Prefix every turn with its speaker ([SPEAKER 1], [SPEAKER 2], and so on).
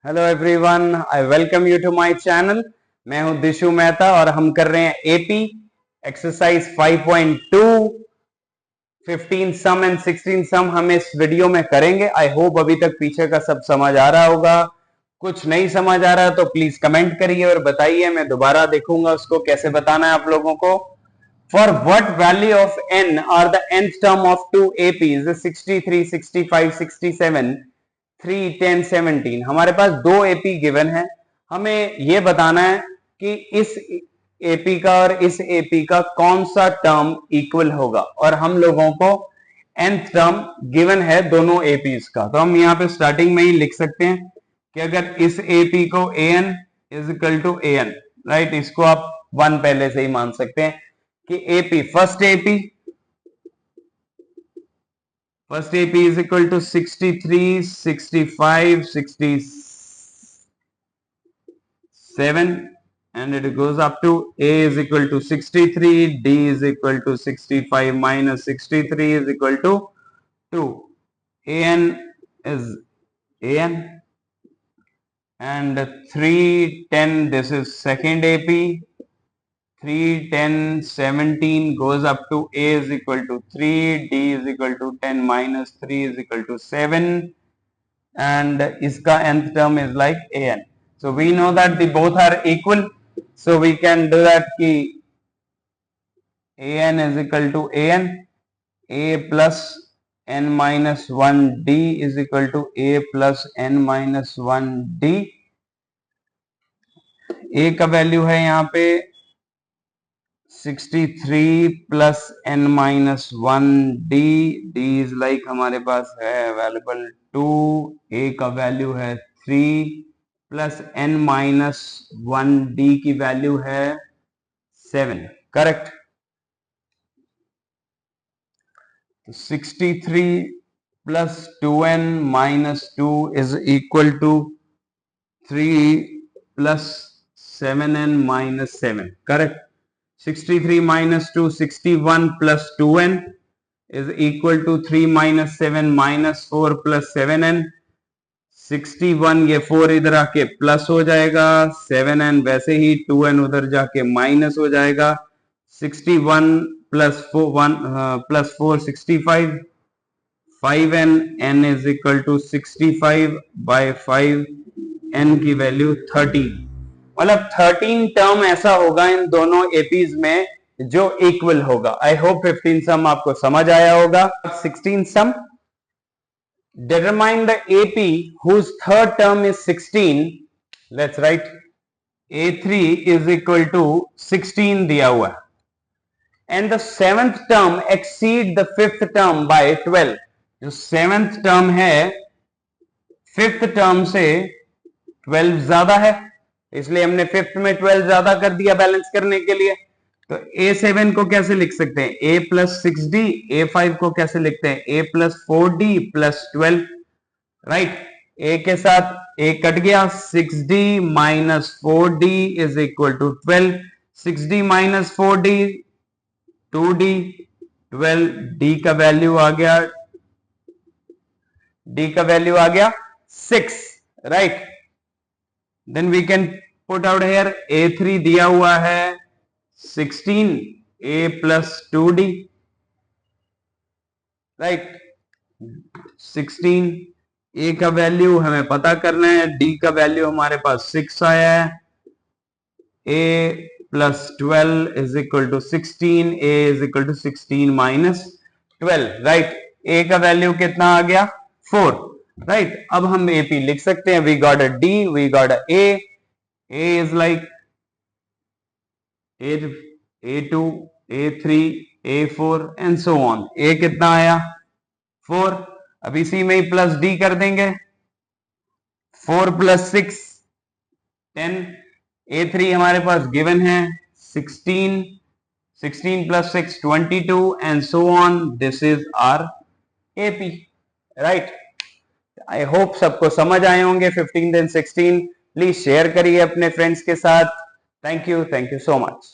[SPEAKER 1] Hello everyone, I welcome you to my channel. मैं हूं दिशु मेहता और हम कर रहे हैं AP exercise 5.2 15 sum and 16 sum हम इस वीडियो में करेंगे। आई होप अभी तक पीछे का सब समझ आ रहा होगा। कुछ नहीं समझ आ रहा तो प्लीज कमेंट करिए और बताइए, मैं दोबारा देखूंगा उसको कैसे बताना है आप लोगों को। For what value of n are the nth term of two APs 63, 65, 67, 3, 10, 17। हमारे पास दो एपी गिवन है, हमें यह बताना है कि इस एपी का और इस एपी का कौन सा टर्म इक्वल होगा। और हम लोगों को nth टर्म गिवन है दोनों एपीज का, तो हम यहाँ पे स्टार्टिंग में ही लिख सकते हैं कि अगर इस एपी को an is equal to an, right, इसको आप 1 पहले से ही मान सकते हैं कि AP first AP is equal to 63, 65, 67 and it goes up to a is equal to 63, d is equal to 65 minus 63 is equal to 2. an is an and 3, 10, this is second AP. 3, 10, 17 goes up to a is equal to 3, d is equal to 10 minus 3 is equal to 7, and iska nth term is like an. So we know that the both are equal, so we can do that ki an is equal to an, a plus n minus 1 d is equal to a plus n minus 1 d. a का value है यहाँ पे 63 plus n minus 1 d, d is like हमारे पास है available 2, a का value है 3 plus n minus 1 d की value है 7, correct. 63 plus 2n minus 2 is equal to 3 plus 7n minus 7, correct. 63 minus 2, 61 plus 2n is equal to 3 minus 7 minus 4 plus 7n. 61 ये 4 इधर आके plus हो जाएगा, 7n वैसे ही 2n उधर जाके माइनस हो जाएगा। 61 plus 4 plus 4 65, 5n, n is equal to 65 by 5, n की वैल्यू 13। मतलब 13 टर्म ऐसा होगा इन दोनों एपीज में जो इक्वल होगा। आई होप 15 सम आपको समझ आया होगा। 16 sum, determine the AP whose third term is 16। Let's write a3 is equal to 16 दिया हुआ है and the seventh term exceed the fifth term by 12। जो सेवेंथ टर्म है फिफ्थ टर्म से 12 ज्यादा है, इसलिए हमने फिफ्थ में 12 ज्यादा कर दिया बैलेंस करने के लिए। तो a7 को कैसे लिख सकते हैं, a प्लस 6d। a5 को कैसे लिखते हैं, a plus 4d plus 12, right. a के साथ a कट गया, 6d minus 4d is equal to 12। 6d minus 4d 2d, 12, d का वैल्यू आ गया, d का वैल्यू आ गया 6, right. Then we can put out here a3 दिया हुआ है 16, a plus 2d, right. 16 a का वैल्यू हमें पता करना है, d का वैल्यू हमारे पास 6 आया है। a plus 12 is equal to 16, a is equal to 16 minus 12, right. a का वैल्यू कितना आ गया, 4, राइट। अब हम AP लिख सकते हैं, we got a D, we got a A is like A2, A3, A4 and so on। A कितना आया, 4। अब इसी में ही प्लस D कर देंगे, 4 प्लस 6 10। A3 हमारे पास गिवन है 16, 16 plus 6 22 and so on। This is our AP, right. I hope सबको समझ आए होंगे 15 एंड 16। प्लीज शेयर करिए अपने फ्रेंड्स के साथ। Thank you so much.